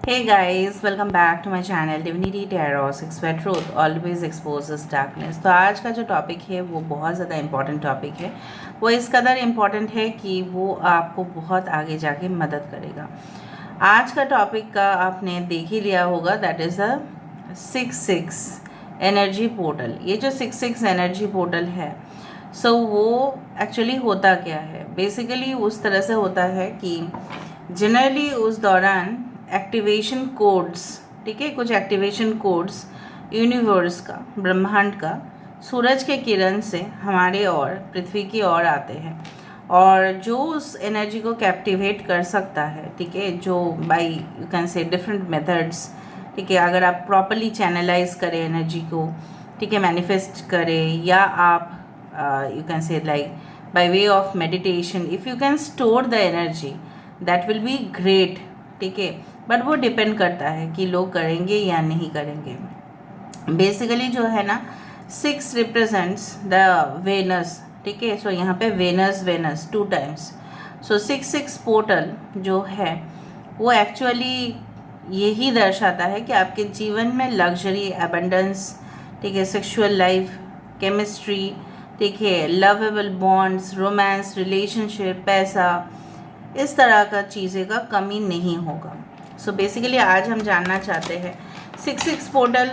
Hey guys, welcome back to my channel Divinity Tarot 6 where truth always exposes darkness। तो आज का जो topic है वो बहुत ज़्यादा इम्पॉर्टेंट टॉपिक है। वो इस कदर इम्पॉर्टेंट है कि वो आपको बहुत आगे जाके मदद करेगा। आज का टॉपिक का आपने देख ही लिया होगा, that is a 6-6 energy portal. ये जो 6-6 एनर्जी पोर्टल है, वो एक्चुअली होता क्या है? बेसिकली उस तरह से होता है कि जनरली उस दौरान एक्टिवेशन कोड्स, ठीक है, कुछ एक्टिवेशन कोड्स यूनिवर्स का, ब्रह्मांड का, सूरज के किरण से हमारे और पृथ्वी की ओर आते हैं और जो उस एनर्जी को कैप्टिवेट कर सकता है, ठीक है, जो by you can say different methods, ठीक है, अगर आप प्रॉपरली चैनलाइज करें एनर्जी को, ठीक है, मैनिफेस्ट करें, या आप यू कैन से like by way of meditation, if you can store the energy that will be great, ठीक है। बट वो डिपेंड करता है कि लोग करेंगे या नहीं करेंगे। बेसिकली जो है ना, 6 रिप्रेजेंट्स द वेनस, ठीक है। यहाँ पे वेनस 2 टाइम्स। 6-6 पोर्टल जो है वो एक्चुअली यही दर्शाता है कि आपके जीवन में लग्जरी, एबंडेंस, ठीक है, सेक्सुअल लाइफ, केमिस्ट्री, ठीक है, लवेबल बॉन्ड्स, रोमांस, रिलेशनशिप, पैसा, इस तरह का चीज़ें का कमी नहीं होगा। बेसिकली आज हम जानना चाहते हैं 6-6 पोर्टल,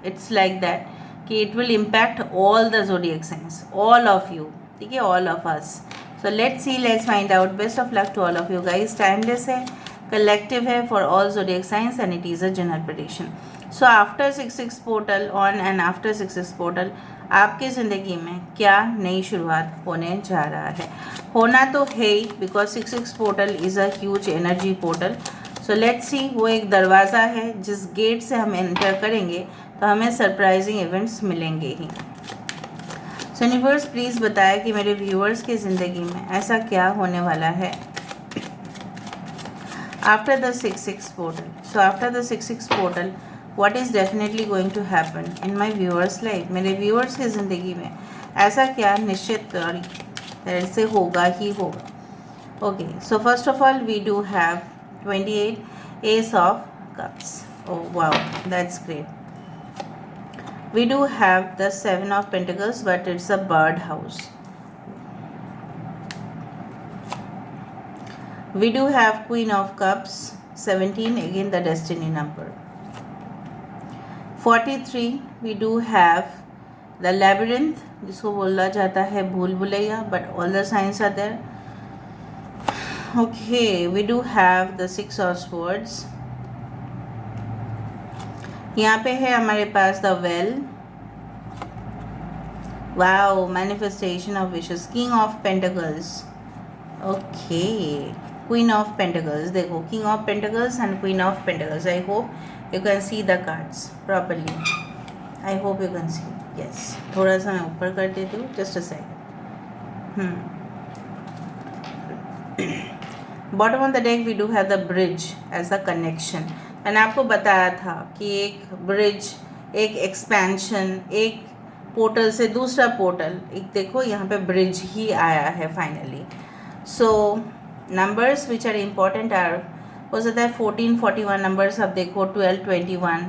इट्स लाइक दैट कि it will impact all the zodiac signs, all of you, ठीक है, all of us. Let's find out. Best of luck to all of you guys. Timeless है, कलेक्टिव है for all zodiac signs and it is a general prediction. After 6-6 portal on and after 6-6 portal आपकी ज़िंदगी में क्या नई शुरुआत होने जा रहा है? होना तो है ही, because 6-6 portal is a huge energy portal. Let's see, वो एक दरवाज़ा है जिस गेट से हम एंटर करेंगे तो हमें सरप्राइजिंग इवेंट्स मिलेंगे ही। यूनिवर्स प्लीज़ बताए कि मेरे व्यूअर्स की ज़िंदगी में ऐसा क्या होने वाला है after the 6-6 portal. After the 6-6 portal what is definitely going to happen in my viewers life? मेरे viewers की ज़िंदगी में ऐसा क्या निश्चित तरह से होगा ही होगा। Okay, so first of all we do have 28 Ace of Cups. Oh wow, that's great. We do have the 7 of Pentacles, but it's a bird house. We do have Queen of Cups, 17, again the destiny number. 43 we do have the labyrinth, जिसको बोला जाता है भूल Bhulaiyaa, but all the signs are there. Okay, we do have the 6 of swords. यहाँ पे है हमारे पास the well. Wow, manifestation of wishes. King of Pentacles. Okay, Queen of Pentacles. देखो, King of Pentacles and Queen of Pentacles. I hope you can see the cards properly. I hope you can see. Yes, थोड़ा सा मैं ऊपर कर देती हूँ, just a second. Bottom of the deck we do have the bridge as a connection. मैंने आपको बताया था कि एक ब्रिज, एक एक्सपेंशन, एक पोर्टल से दूसरा पोर्टल, एक देखो यहाँ पे ब्रिज ही आया है finally. Numbers which are important are, हो सकता है 14, 41 नंबर्स आप देखो, 12, 21,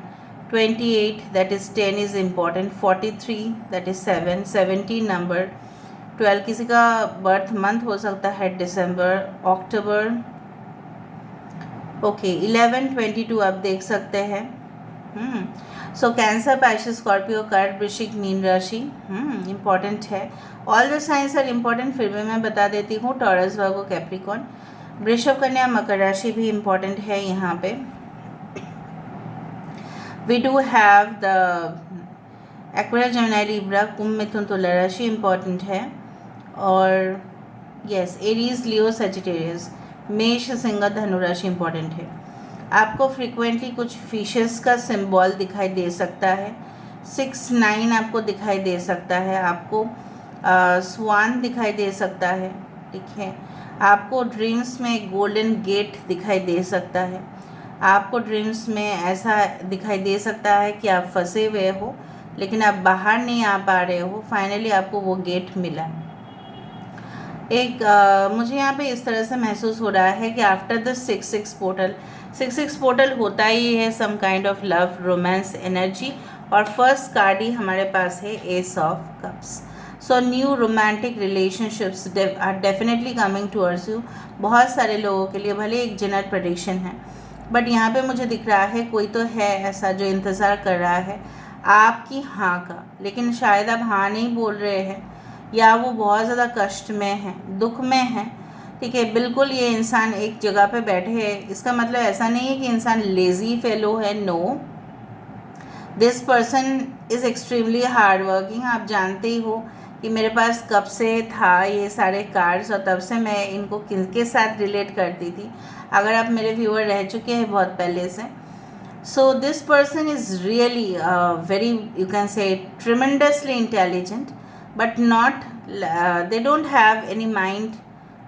28 that is 10 is important, 43 that is 7, 17 number, 12 किसी का बर्थ मंथ हो सकता है दिसंबर, अक्टूबर, ओके, 11, 22 आप देख सकते हैं। कैंसर, पाइसेस, स्कॉर्पियो, कर्क, वृश्चिक, मीन राशि इम्पॉर्टेंट है। All the signs are important, फिर भी मैं बता देती हूँ। टॉरस, वर्गो, कैप्रिकॉर्न, वृषभ, कन्या, मकर राशि भी इम्पॉर्टेंट है यहाँ पे। We do have the Aquarius, Gemini, Libra, Kumbh, Mithun, Tula राशि इम्पॉर्टेंट है। और यस, एरीज, लियो, सजिटेरियस, मेष, सिंह, धनु राशि इम्पॉर्टेंट है। आपको फ्रीक्वेंटली कुछ फिशेस का सिंबल दिखाई दे सकता है। 6-9 आपको दिखाई दे सकता है। आपको स्वान दिखाई दे सकता है, ठीक है। आपको ड्रीम्स में एक गोल्डन गेट दिखाई दे सकता है। आपको ड्रीम्स में ऐसा दिखाई दे सकता है कि आप फंसे हुए हो लेकिन आप बाहर नहीं आ पा रहे हो, फाइनली आपको वो गेट मिला। मुझे यहाँ पे इस तरह से महसूस हो रहा है कि आफ्टर द 6-6 पोर्टल, 6-6 पोर्टल होता ही है some kind of love romance energy, और फर्स्ट कार्ड ही हमारे पास है ace of cups. So new romantic relationships are definitely coming towards you. बहुत सारे लोगों के लिए, भले एक जनरल प्रेडिक्शन है, बट यहाँ पे मुझे दिख रहा है कोई तो है ऐसा जो इंतज़ार कर रहा है आपकी हाँ का, लेकिन शायद आप हाँ नहीं बोल रहे हैं, या वो बहुत ज़्यादा कष्ट में है, दुख में है। ठीक है, बिल्कुल ये इंसान एक जगह पे बैठे है, इसका मतलब ऐसा नहीं है कि इंसान लेज़ी फेलो है, no, this person is extremely hard working. आप जानते ही हो कि मेरे पास कब से था ये सारे कार्ड्स, और तब से मैं इनको किनके साथ रिलेट करती थी, अगर आप मेरे व्यूअर रह चुके हैं बहुत पहले से। So this person is really very, you can से tremendously intelligent, but not, they don't have any mind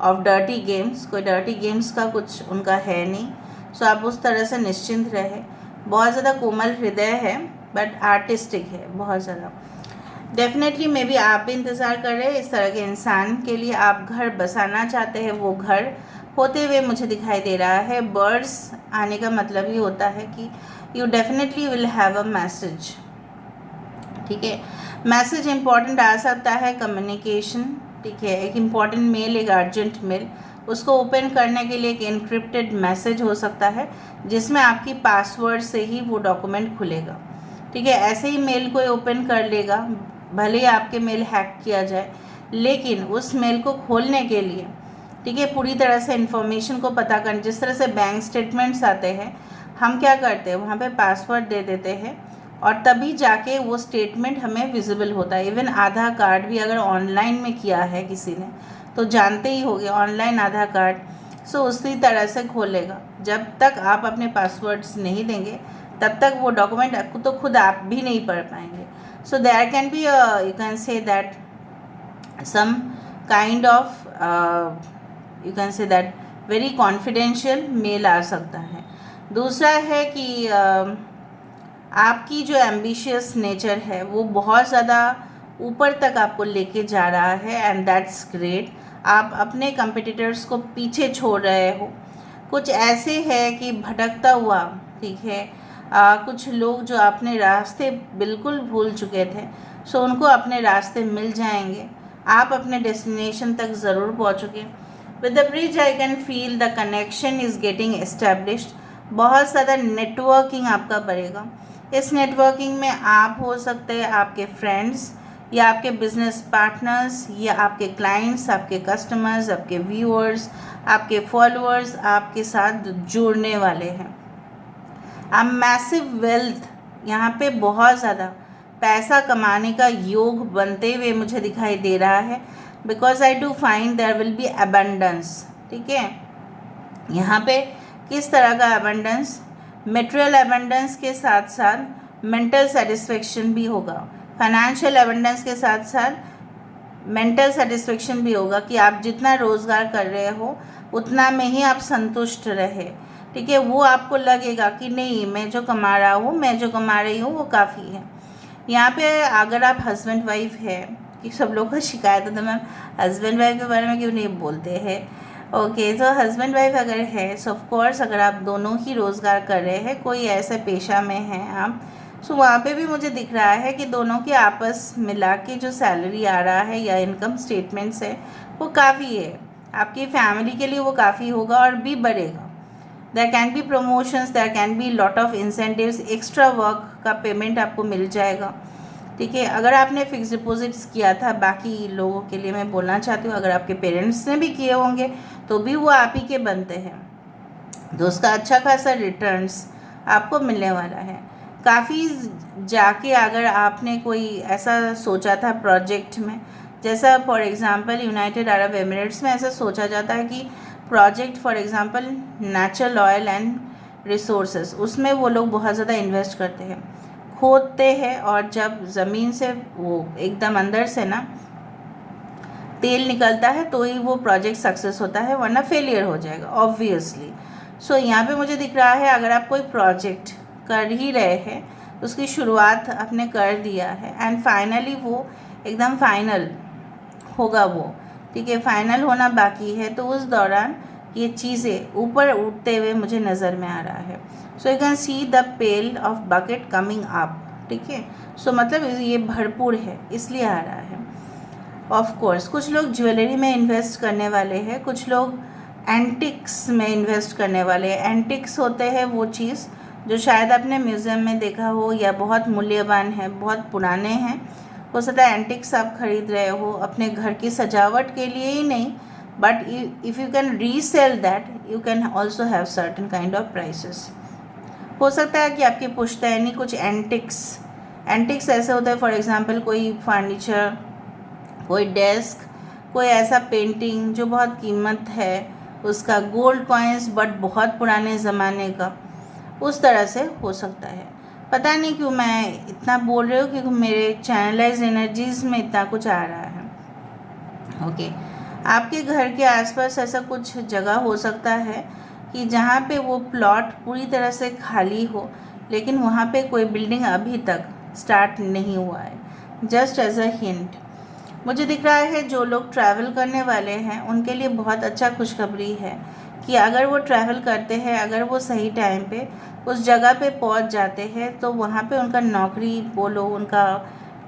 of dirty games. कोई डर्टी गेम्स का कुछ उनका है नहीं। सो आप उस तरह से निश्चिंत रहे। बहुत ज़्यादा कोमल हृदय है, बट आर्टिस्टिक है बहुत ज़्यादा। डेफिनेटली मे बी आप भी इंतज़ार कर रहे हैं इस तरह के इंसान के लिए, आप घर बसाना चाहते हैं, वो घर होते हुए मुझे दिखाई दे रहा है। बर्ड्स आने का मतलब ही होता है कि you definitely will have a message. ठीक है, मैसेज इंपॉर्टेंट आ सकता है, कम्युनिकेशन। ठीक है, एक इम्पॉर्टेंट मेल, एक अर्जेंट मेल, उसको ओपन करने के लिए एक इनक्रिप्टेड मैसेज हो सकता है जिसमें आपकी पासवर्ड से ही वो डॉक्यूमेंट खुलेगा। ठीक है, ऐसे ही मेल कोई ओपन कर लेगा, भले ही आपके मेल हैक किया जाए, लेकिन उस मेल को खोलने के लिए, ठीक है, पूरी तरह से इन्फॉर्मेशन को पता कर, जिस तरह से बैंक स्टेटमेंट्स आते हैं, हम क्या करते हैं वहाँ पे पासवर्ड दे देते हैं और तभी जाके वो स्टेटमेंट हमें विजिबल होता है। इवन आधार कार्ड भी अगर ऑनलाइन में किया है किसी ने तो जानते ही होंगे, ऑनलाइन आधार कार्ड, सो उसी तरह से खोलेगा। जब तक आप अपने पासवर्ड्स नहीं देंगे तब तक वो डॉक्यूमेंट तो खुद आप भी नहीं पढ़ पाएंगे। So there can be, you can say that some kind of, you can say that very confidential mail आ सकता है। दूसरा है कि आपकी जो एम्बिशियस नेचर है वो बहुत ज़्यादा ऊपर तक आपको लेके जा रहा है, एंड दैट्स ग्रेट। आप अपने कंपटीटर्स को पीछे छोड़ रहे हो। कुछ ऐसे है कि भटकता हुआ, ठीक है, कुछ लोग जो अपने रास्ते बिल्कुल भूल चुके थे, सो उनको अपने रास्ते मिल जाएंगे। आप अपने डेस्टिनेशन तक ज़रूर पहुँचोगे। With the bridge I can feel the connection is getting established. बहुत ज़्यादा नेटवर्किंग आपका बढ़ेगा। इस नेटवर्किंग में आप हो सकते हैं आपके फ्रेंड्स या आपके बिजनेस पार्टनर्स या आपके क्लाइंट्स, आपके कस्टमर्स, आपके व्यूअर्स, आपके फॉलोअर्स आपके साथ जुड़ने वाले हैं। अब मैसिव वेल्थ, यहाँ पे बहुत ज़्यादा पैसा कमाने का योग बनते हुए मुझे दिखाई दे रहा है, because I do find there will be abundance. ठीक है, यहाँ पे किस तरह का अबंडेंस, मटेरियल अबंडेंस के साथ साथ मेंटल सेटिस्फेक्शन भी होगा। फाइनेंशियल अबंडेंस के साथ साथ मेंटल सेटिस्फेक्शन भी होगा कि आप जितना रोज़गार कर रहे हो उतना में ही आप संतुष्ट रहे। ठीक है, वो आपको लगेगा कि नहीं, मैं जो कमा रहा हूँ, मैं जो कमा रही हूँ वो काफ़ी है। यहाँ पे अगर आप हस्बैंड वाइफ है, कि सब लोग को शिकायत है तो मैम हस्बैंड वाइफ के बारे में क्यों नहीं बोलते हैं। ओके, तो हस्बैंड वाइफ अगर है, सो ऑफ कोर्स अगर आप दोनों ही रोज़गार कर रहे हैं, कोई ऐसे पेशा में हैं आप, सो वहाँ पे भी मुझे दिख रहा है कि दोनों के आपस मिला के जो सैलरी आ रहा है या इनकम स्टेटमेंट्स है वो काफ़ी है। आपकी फैमिली के लिए वो काफ़ी होगा और भी बढ़ेगा। There can be promotions, there can be lot of incentives, extra work का पेमेंट आपको मिल जाएगा। ठीक है, अगर आपने फिक्स डिपॉजिट्स किया था, बाकी लोगों के लिए मैं बोलना चाहती हूँ, अगर आपके पेरेंट्स ने भी किए होंगे तो भी वो आप ही के बनते हैं, तो उसका अच्छा खासा रिटर्न्स आपको मिलने वाला है। काफ़ी जाके अगर आपने कोई ऐसा सोचा था प्रोजेक्ट में, जैसा for example United Arab Emirates में ऐसा सोचा जाता है कि project for example natural oil and resources, उसमें वो लोग बहुत ज़्यादा इन्वेस्ट करते हैं, खोदते हैं, और जब ज़मीन से वो एकदम अंदर से ना तेल निकलता है तो ही वो प्रोजेक्ट सक्सेस होता है, वरना फेलियर हो जाएगा ऑब्वियसली। सो यहाँ पे मुझे दिख रहा है अगर आप कोई प्रोजेक्ट कर ही रहे हैं, उसकी शुरुआत आपने कर दिया है एंड फाइनली वो एकदम फाइनल होगा वो, ठीक है, फाइनल होना बाकी है, तो उस दौरान ये चीज़ें ऊपर उठते हुए मुझे नज़र में आ रहा है। So you can see the pale of bucket coming up, ठीक है। सो मतलब ये भरपूर है इसलिए आ रहा है। ऑफ कोर्स कुछ लोग ज्वेलरी में इन्वेस्ट करने वाले हैं, कुछ लोग एंटिक्स में इन्वेस्ट करने वाले हैं। एंटिक्स होते हैं वो चीज़ जो शायद आपने म्यूज़ियम में देखा हो या बहुत मूल्यवान है, बहुत पुराने हैं। हो सकता है एंटिक्स आप खरीद रहे हो अपने घर की सजावट के लिए ही नहीं, but if you can resale that you can also have certain kind of prices. हो सकता है कि आपकी पुश्तैनी कुछ एंटिक्स ऐसे होते हैं, फॉर एग्जांपल कोई फर्नीचर, कोई डेस्क, कोई ऐसा पेंटिंग जो बहुत कीमत है उसका, गोल्ड कॉइन्स बट बहुत पुराने ज़माने का, उस तरह से हो सकता है। पता नहीं क्यों मैं इतना बोल रही हूँ, क्योंकि मेरे चैनलाइज एनर्जीज़ में इतना कुछ आ रहा है। ओके, आपके घर के आसपास ऐसा कुछ जगह हो सकता है कि जहाँ पे वो प्लॉट पूरी तरह से खाली हो, लेकिन वहाँ पे कोई बिल्डिंग अभी तक स्टार्ट नहीं हुआ है। जस्ट एज अ हिंट मुझे दिख रहा है जो लोग ट्रैवल करने वाले हैं उनके लिए बहुत अच्छा खुशखबरी है कि अगर वो ट्रैवल करते हैं, अगर वो सही टाइम पे उस जगह पे पहुंच जाते हैं, तो वहाँ पे उनका नौकरी बोलो, उनका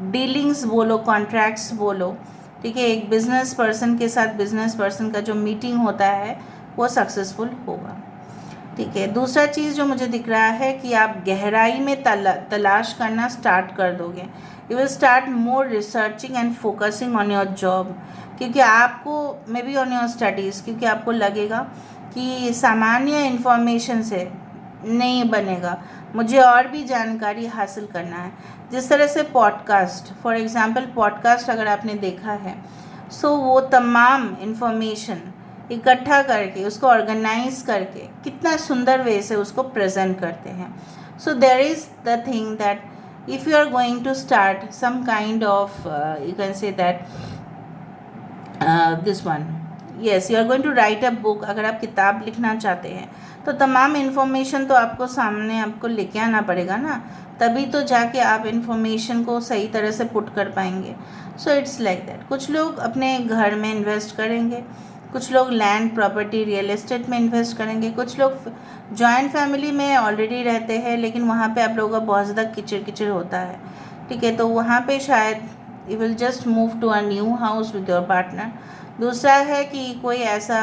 डीलिंग्स बोलो, कॉन्ट्रैक्ट्स बोलो, ठीक है, एक बिजनेस पर्सन के साथ बिजनेस पर्सन का जो मीटिंग होता है वो सक्सेसफुल होगा। ठीक है, दूसरा चीज़ जो मुझे दिख रहा है कि आप गहराई में तलाश करना स्टार्ट कर दोगे। You will start more researching and focusing on your job, क्योंकि आपको may be on your studies, क्योंकि आपको लगेगा कि सामान्य इन्फॉर्मेशन से नहीं बनेगा, मुझे और भी जानकारी हासिल करना है। जिस तरह से पॉडकास्ट, फॉर एग्ज़ाम्पल पॉडकास्ट अगर आपने देखा है, सो वो तमाम इन्फॉर्मेशन इकट्ठा करके उसको ऑर्गेनाइज करके कितना सुंदर वे से उसको प्रेजेंट करते हैं। So there is the thing that if you are going to start some kind of you can say that this one, yes, you are going to write a book, अगर आप किताब लिखना चाहते हैं तो तमाम इन्फॉर्मेशन तो आपको सामने आपको लेके आना पड़ेगा ना, तभी तो जाके आप इन्फॉर्मेशन को सही तरह से पुट कर पाएंगे। So it's like that. कुछ लोग अपने घर में इन्वेस्ट करेंगे, कुछ लोग लैंड प्रॉपर्टी रियल एस्टेट में इन्वेस्ट करेंगे, कुछ लोग जॉइंट फैमिली में ऑलरेडी रहते हैं लेकिन वहाँ पे आप लोगों का बहुत ज़्यादा किचड़ किचड़ होता है, ठीक है, तो वहाँ पे शायद you will just move to a new house with your partner. दूसरा है कि कोई ऐसा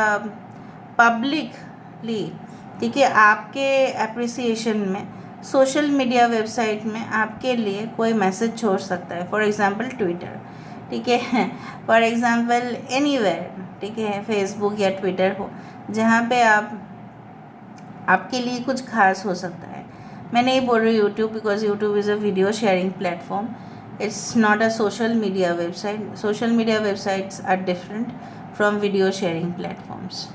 पब्लिकली, ठीक है, आपके अप्रिसिएशन में सोशल मीडिया वेबसाइट में आपके लिए कोई मैसेज छोड़ सकता है, फॉर एग्ज़ाम्पल ट्विटर, ठीक है, फॉर एग्ज़ाम्पल एनीवेयर, ठीक है, फेसबुक या ट्विटर हो, जहाँ पे आपके लिए कुछ खास हो सकता है। मैं नहीं बोल रही YouTube, because YouTube is a video sharing platform, it's not a social media website. Social media websites are different from video sharing platforms.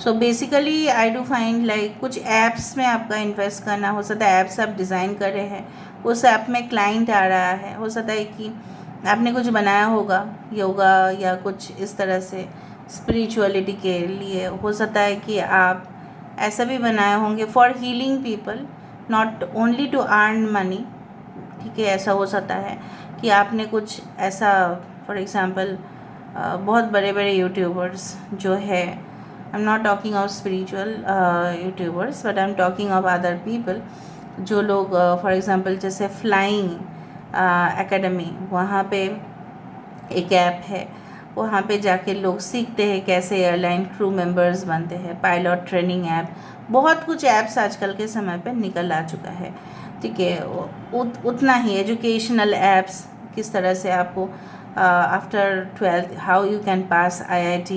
So basically I do find like कुछ ऐप्स में आपका इन्वेस्ट करना हो सकता है। Apps आप design कर रहे हैं, उस ऐप में क्लाइंट आ रहा है, हो सकता है कि आपने कुछ बनाया होगा योगा या कुछ इस तरह से स्पिरिचुअलिटी के लिए, हो सकता है कि आप ऐसा भी बनाए होंगे for healing people, not only to earn money, ठीक है, ऐसा हो सकता है कि आपने कुछ ऐसा, फॉर एग्ज़ाम्पल बहुत बड़े बड़े यूट्यूबर्स जो है, I am not talking of spiritual YouTubers but I am talking of other people, जो लोग फॉर एग्ज़ाम्पल जैसे फ्लाइंग एकेडमी, वहाँ पे एक ऐप है, वहाँ पे जाके लोग सीखते हैं कैसे एयरलाइन क्रू मेंबर्स बनते हैं, पायलट ट्रेनिंग ऐप, बहुत कुछ ऐप्स आजकल के समय पे निकल आ चुका है, ठीक है। उतना ही एजुकेशनल ऐप्स, किस तरह से आपको after 12th how you can pass IIT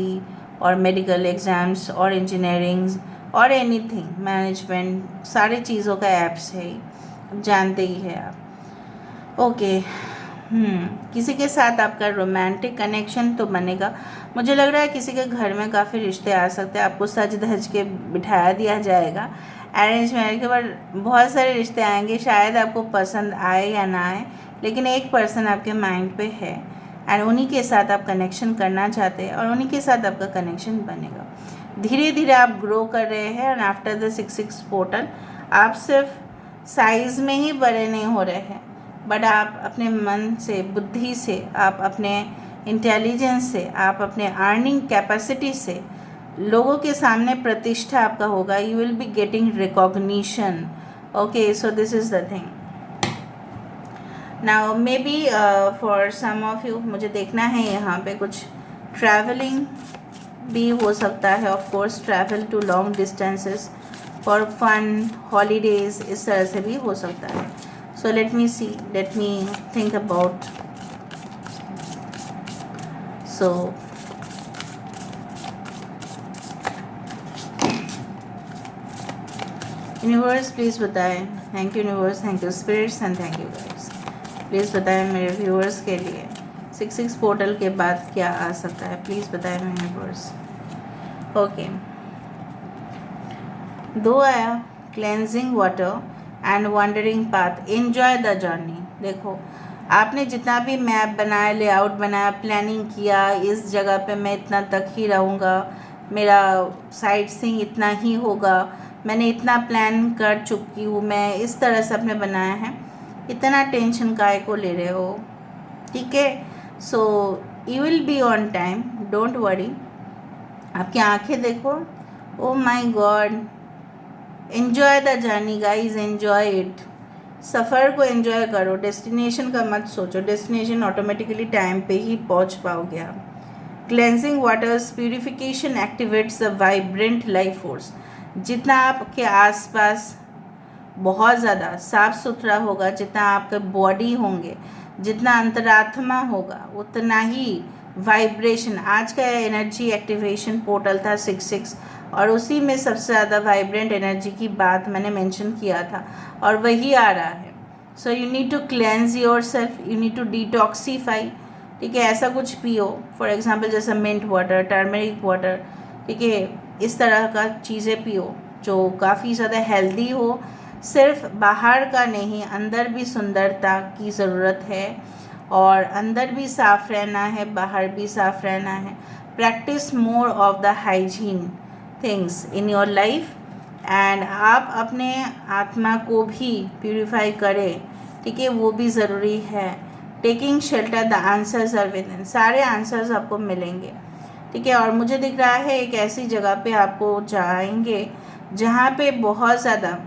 और मेडिकल एग्ज़ाम्स और इंजीनियरिंग्स और एनीथिंग मैनेजमेंट, सारी चीज़ों का ऐप्स है, जानते ही है आप। ओके, किसी के साथ आपका रोमांटिक कनेक्शन तो बनेगा। मुझे लग रहा है किसी के घर में काफ़ी रिश्ते आ सकते हैं, आपको सज धज के बिठाया दिया जाएगा। अरेंज मैरिज के बाद बहुत सारे रिश्ते आएंगे, शायद आपको पसंद आए या ना आए, लेकिन एक पर्सन आपके माइंड पे है एंड उन्हीं के साथ आप कनेक्शन करना चाहते हैं और उन्हीं के साथ आपका कनेक्शन बनेगा। धीरे धीरे आप ग्रो कर रहे हैं एंड आफ्टर द 6 पोर्टल आप सिर्फ साइज़ में ही बड़े नहीं हो रहे हैं, बट आप अपने मन से, बुद्धि से, आप अपने इंटेलिजेंस से, आप अपने अर्निंग कैपेसिटी से लोगों के सामने प्रतिष्ठा आपका होगा. You will be getting recognition. Okay, so this is the thing. Now maybe for some of you, मुझे देखना है यहाँ पे कुछ ट्रैवलिंग भी हो सकता है. Of course travel to long distances for fun, holidays, इस तरह से भी हो सकता है. So let me see, let me think about. So universe please बताएं. Thank you universe, thank you spirits and thank you guys. Please बताएं मेरे व्यूअर्स के लिए 66 पोर्टल के बाद क्या आ सकता है. प्लीज़ बताएं मेरे व्यूअर्स. ओके, 2 आया, cleansing water and wondering path, enjoy the journey. देखो, आपने जितना भी मैप बनाया, लेआउट बनाया, प्लानिंग किया, इस जगह पे मैं इतना तक ही रहूँगा, मेरा साइट सीइंग इतना ही होगा, मैंने इतना प्लान कर चुकी हूँ, मैं इस तरह से अपने बनाया है. इतना टेंशन काहे को ले रहे हो. ठीक है, so you will be on time, don't worry. आपकी आंखें देखो, oh my god. Enjoy the journey guys, enjoy it. सफ़र को एन्जॉय करो, डेस्टिनेशन का मत सोचो. डेस्टिनेशन ऑटोमेटिकली टाइम पे ही पहुंच पाओगे आप. Cleansing waters purification activates the vibrant life force. जितना आपके आसपास बहुत ज़्यादा साफ़ सुथरा होगा, जितना आपके बॉडी होंगे, जितना अंतरात्मा होगा, उतना ही वाइब्रेशन. आज का एनर्जी एक्टिवेशन पोर्टल था 66, और उसी में सबसे ज़्यादा वाइब्रेंट एनर्जी की बात मैंने मेंशन किया था, और वही आ रहा है. So you need to cleanse yourself, you need to detoxify. ठीक है, ऐसा कुछ पियो, फॉर एग्जांपल जैसे मिंट वाटर, टर्मरिक वाटर. ठीक है, इस तरह का चीज़ें पियो जो काफ़ी ज़्यादा हेल्दी हो. सिर्फ बाहर का नहीं, अंदर भी सुंदरता की ज़रूरत है, और अंदर भी साफ़ रहना है, बाहर भी साफ़ रहना है. Practice more of the hygiene things in your life, and आप अपने आत्मा को भी प्यूरिफाई करें. ठीक है, वो भी ज़रूरी है. Taking shelter, the answers are within. सारे आंसर्स आपको मिलेंगे. ठीक है, और मुझे दिख रहा है एक ऐसी जगह पे आपको जाएंगे जहाँ पे बहुत ज़्यादा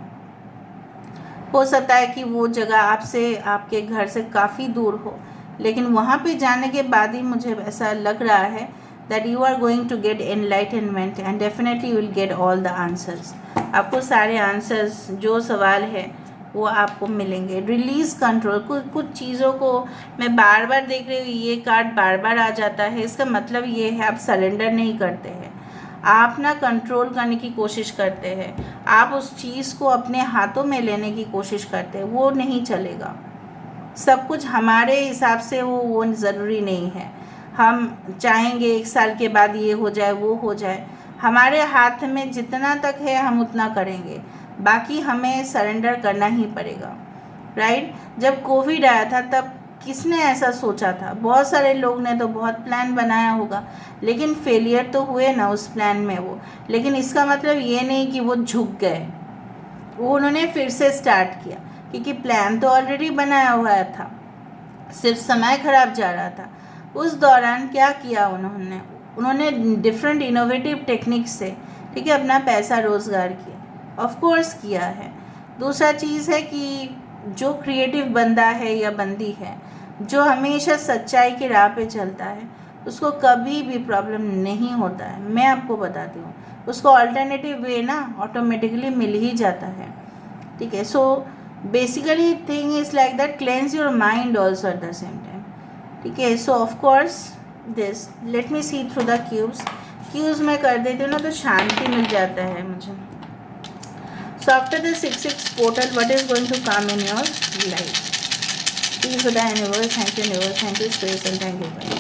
हो सकता है कि वो जगह आपसे, आपके घर से काफ़ी दूर हो, लेकिन वहाँ पे जाने के बाद ही मुझे ऐसा लग रहा है that you are going to get enlightenment, and definitely you will get all the answers. आपको सारे आंसर्स, जो सवाल है वो आपको मिलेंगे. Release control. कुछ चीज़ों को मैं बार बार देख रही हूँ, ये कार्ड बार बार आ जाता है. इसका मतलब ये है आप सरेंडर नहीं करते हैं, आप ना कंट्रोल करने की कोशिश करते हैं, आप उस चीज़ को अपने हाथों में लेने की कोशिश करते हैं. वो नहीं चलेगा. सब कुछ हमारे हिसाब से वो ज़रूरी नहीं है. हम चाहेंगे 1 साल के बाद ये हो जाए, वो हो जाए. हमारे हाथ में जितना तक है हम उतना करेंगे, बाकी हमें सरेंडर करना ही पड़ेगा. राइट. जब कोविड आया था तब किसने ऐसा सोचा था. बहुत सारे लोग ने तो बहुत प्लान बनाया होगा, लेकिन फेलियर तो हुए ना उस प्लान में वो. लेकिन इसका मतलब ये नहीं कि वो झुक गए, वो उन्होंने फिर से स्टार्ट किया, क्योंकि प्लान तो ऑलरेडी बनाया हुआ था, सिर्फ समय खराब जा रहा था. उस दौरान क्या किया उन्होंने डिफरेंट इनोवेटिव टेक्निक से, ठीक है, अपना पैसा रोज़गार किया. ऑफ कोर्स किया है. दूसरा चीज़ है कि जो क्रिएटिव बंदा है या बंदी है, जो हमेशा सच्चाई की राह पे चलता है, उसको कभी भी प्रॉब्लम नहीं होता है. मैं आपको बताती हूँ, उसको अल्टरनेटिव वे ना ऑटोमेटिकली मिल ही जाता है. ठीक है, so basically thing is like that, cleanse your mind also at the same time. ठीक है, so of course this, let me see through the cubes मैं कर देती हूँ ना, तो शांति मिल जाता है मुझे. So after the 66 portal, what is going to come in your life? Please for the universe, thank you universe, thank you space and thank you God.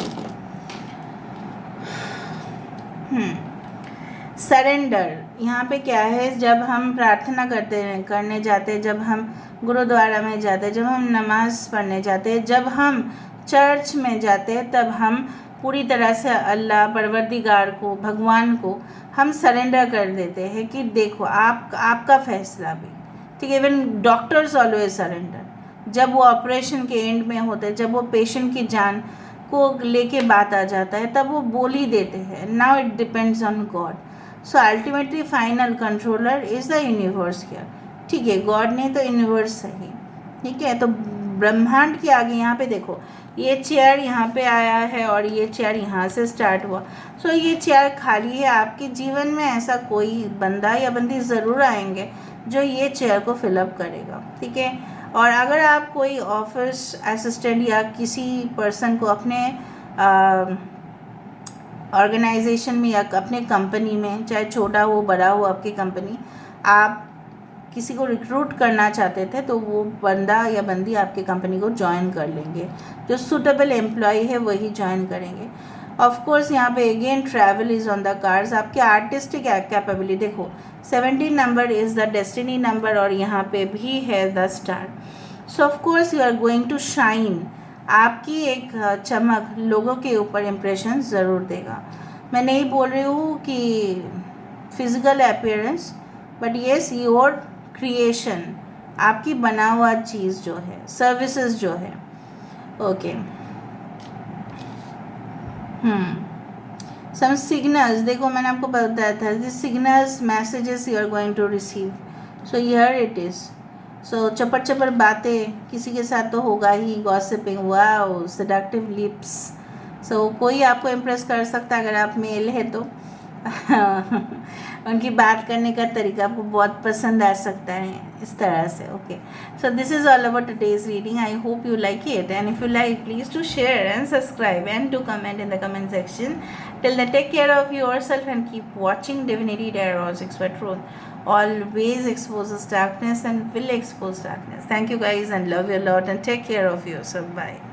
Surrender. यहाँ पे क्या है, जब हम प्रार्थना करने जाते हैं, जब हम गुरुद्वारा में जाते हैं, जब हम नमाज़ पढ़ने जाते हैं, जब हम चर्च में जाते हैं, तब हम पूरी तरह से अल्लाह, परवरदिगार को, भगवान को हम सरेंडर कर देते हैं कि देखो आपका फैसला भी. ठीक है, इवन डॉक्टर्स ऑलवेज सरेंडर. जब वो ऑपरेशन के एंड में होते हैं, जब वो पेशेंट की जान को लेके बात आ जाता है तब वो बोल ही देते हैं। Now it depends on God. So ultimately final controller is the universe here. ठीक है, गॉड नहीं तो यूनिवर्स है ही। ठीक है, तो ब्रह्मांड के आगे यहाँ पे देखो, ये चेयर यहाँ पे आया है और ये चेयर यहाँ से स्टार्ट हुआ। सो ये चेयर खाली है। आपके जीवन में ऐसा कोई बंदा या बंदी ज़रूर आएंगे जो ये चेयर को फिलअप करेगा। ठीक है, और अगर आप कोई ऑफिस असिस्टेंट या किसी पर्सन को अपने ऑर्गेनाइजेशन में या अपने कंपनी में, चाहे छोटा हो बड़ा हो आपकी कंपनी, आप किसी को रिक्रूट करना चाहते थे तो वो बंदा या बंदी आपकी कंपनी को ज्वाइन कर लेंगे। जो सूटेबल एम्प्लॉय है वही ज्वाइन करेंगे। ऑफ कोर्स यहाँ पे again travel is on the cards. आपकी आर्टिस्टिक कैपेबिलिटी देखो, 17 number is the destiny number और यहाँ पे भी है the star. So of course you are going to shine. आपकी एक चमक लोगों के ऊपर इम्प्रेशन ज़रूर देगा। मैं नहीं बोल रही हूँ कि physical appearance, but yes your creation, आपकी बना हुआ चीज़ जो है, सर्विसेज जो है। ओके, सम सिग्नल्स देखो, मैंने आपको बताया था this signals messages you are going to receive. So here it is. So चपर चपर बातें किसी के साथ तो होगा ही, gossiping, wow, seductive lips. So कोई आपको इम्प्रेस कर सकता है अगर आप मेल है तो उनकी बात करने का तरीका आपको बहुत पसंद आ सकता है इस तरह से। Okay, so this is all about today's reading. I hope you like it, and if you like, please do share and subscribe and do comment in the comment section. Till then, take care of yourself and keep watching Divinity Tarot 6 by Truth. Always exposes darkness and will expose darkness. Thank you guys and love you a lot, and take care of yourself. Bye.